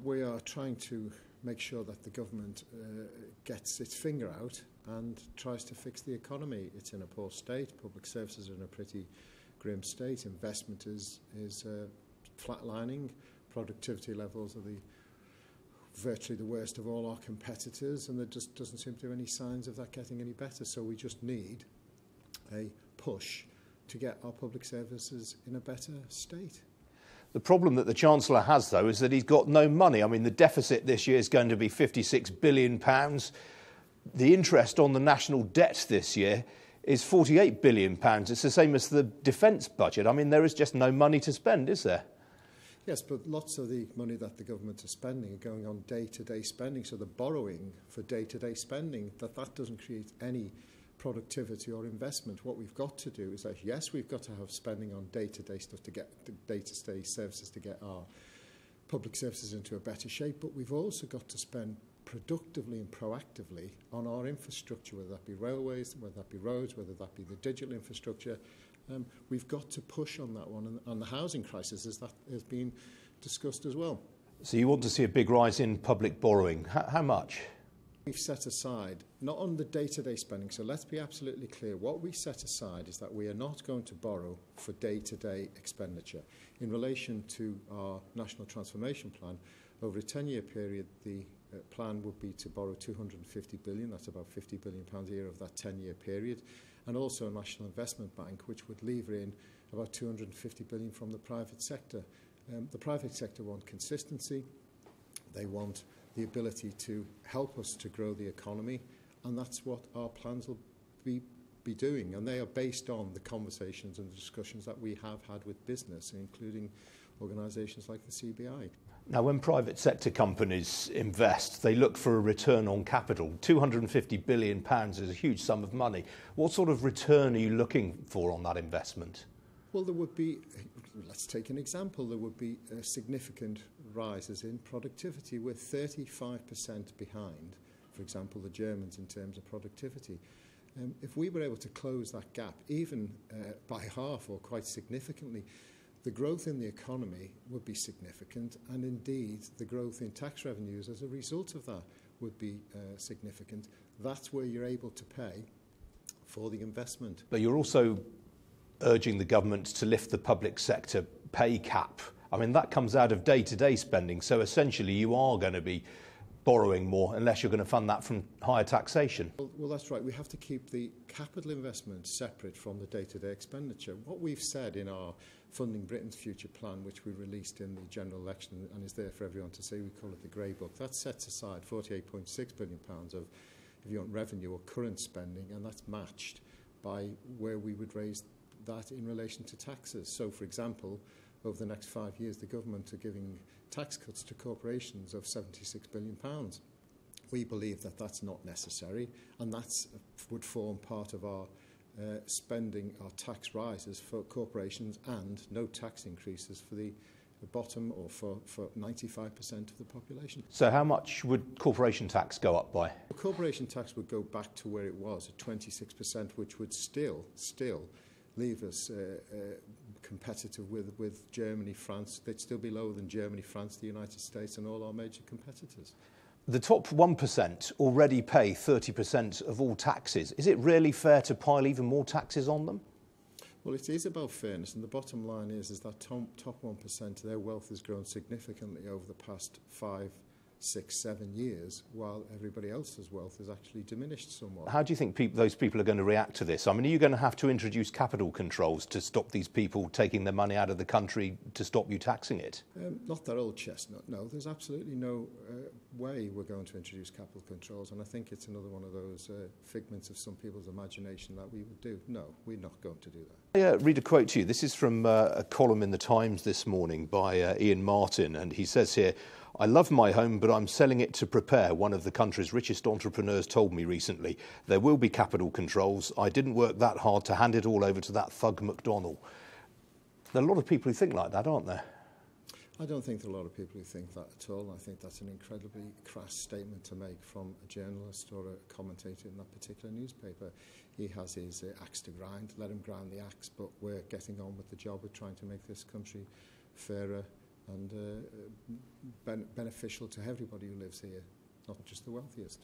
We are trying to make sure that the government gets its finger out and tries to fix the economy. It's in a poor state. Public services are in a pretty grim state. Investment is flatlining. Productivity levels are virtually the worst of all our competitors, and there just doesn't seem to be any signs of that getting any better. So we just need a push to get our public services in a better state. The problem that the Chancellor has, though, is that he's got no money. I mean, the deficit this year is going to be £56 billion. The interest on the national debt this year is £48 billion. It's the same as the defence budget. I mean, there is just no money to spend, is there? Yes, but lots of the money that the government is spending are going on day-to-day spending, so the borrowing for day-to-day spending, that doesn't create any productivity or investment. What we've got to do is that, yes, we've got to have spending on day-to-day stuff to get the day-to-day services to get our public services into a better shape, but we've also got to spend productively and proactively on our infrastructure, whether that be railways, whether that be roads, whether that be the digital infrastructure. We've got to push on that one, and the housing crisis has been discussed as well. So you want to see a big rise in public borrowing. How much? We've set aside, not on the day-to-day spending, so let's be absolutely clear. What we set aside is that we are not going to borrow for day-to-day expenditure. In relation to our National Transformation Plan, over a 10-year period, the plan would be to borrow £250 billion, that's about £50 billion a year of that 10-year period, and also a National Investment Bank, which would lever in about £250 billion from the private sector. The private sector want consistency, they want the ability to help us to grow the economy, and that's what our plans will be doing. And they are based on the conversations and the discussions that we have had with business, including organisations like the CBI. Now, when private sector companies invest, they look for a return on capital. £250 billion is a huge sum of money. What sort of return are you looking for on that investment? Well, there would be, let's take an example, there would be significant rises in productivity. We're 35% behind, for example, the Germans in terms of productivity. If we were able to close that gap, even by half or quite significantly, the growth in the economy would be significant, and indeed the growth in tax revenues as a result of that would be significant. That's where you're able to pay for the investment. But you're also urging the government to lift the public sector pay cap. I mean, that comes out of day-to-day spending, so essentially you are going to be borrowing more unless you're going to fund that from higher taxation. Well, that's right. We have to keep the capital investment separate from the day-to-day expenditure. What we've said in our Funding Britain's Future plan, which we released in the general election and is there for everyone to see, we call it the Grey Book, that sets aside £48.6 billion of, if you want, revenue or current spending, and that's matched by where we would raise that in relation to taxes. So, for example, over the next 5 years, the government are giving tax cuts to corporations of £76 billion. We believe that that's not necessary, and that would form part of our spending, our tax rises for corporations, and no tax increases for the bottom or for 95% of the population. So how much would corporation tax go up by? The corporation tax would go back to where it was at 26%, which would still leave us competitive with Germany, France. They'd still be lower than Germany, France, the United States, and all our major competitors. The top 1% already pay 30% of all taxes. Is it really fair to pile even more taxes on them? Well, it is about fairness, and the bottom line is that top 1%, their wealth has grown significantly over the past 5, 6, 7 years, while everybody else's wealth has actually diminished somewhat. How do you think those people are going to react to this? I mean, are you going to have to introduce capital controls to stop these people taking their money out of the country to stop you taxing it? Not that old chestnut, no. There's absolutely no way we're going to introduce capital controls, and I think it's another one of those figments of some people's imagination that we would do. No, we're not going to do that. I read a quote to you. This is from a column in the Times this morning by Ian Martin, and he says here, "I love my home, but I'm selling it to prepare," one of the country's richest entrepreneurs told me recently. "There will be capital controls. I didn't work that hard to hand it all over to that thug McDonnell." There are a lot of people who think like that, aren't there? I don't think there are a lot of people who think that at all. I think that's an incredibly crass statement to make from a journalist or a commentator in that particular newspaper. He has his axe to grind. Let him grind the axe, but we're getting on with the job of trying to make this country fairer, and beneficial to everybody who lives here, not just the wealthiest.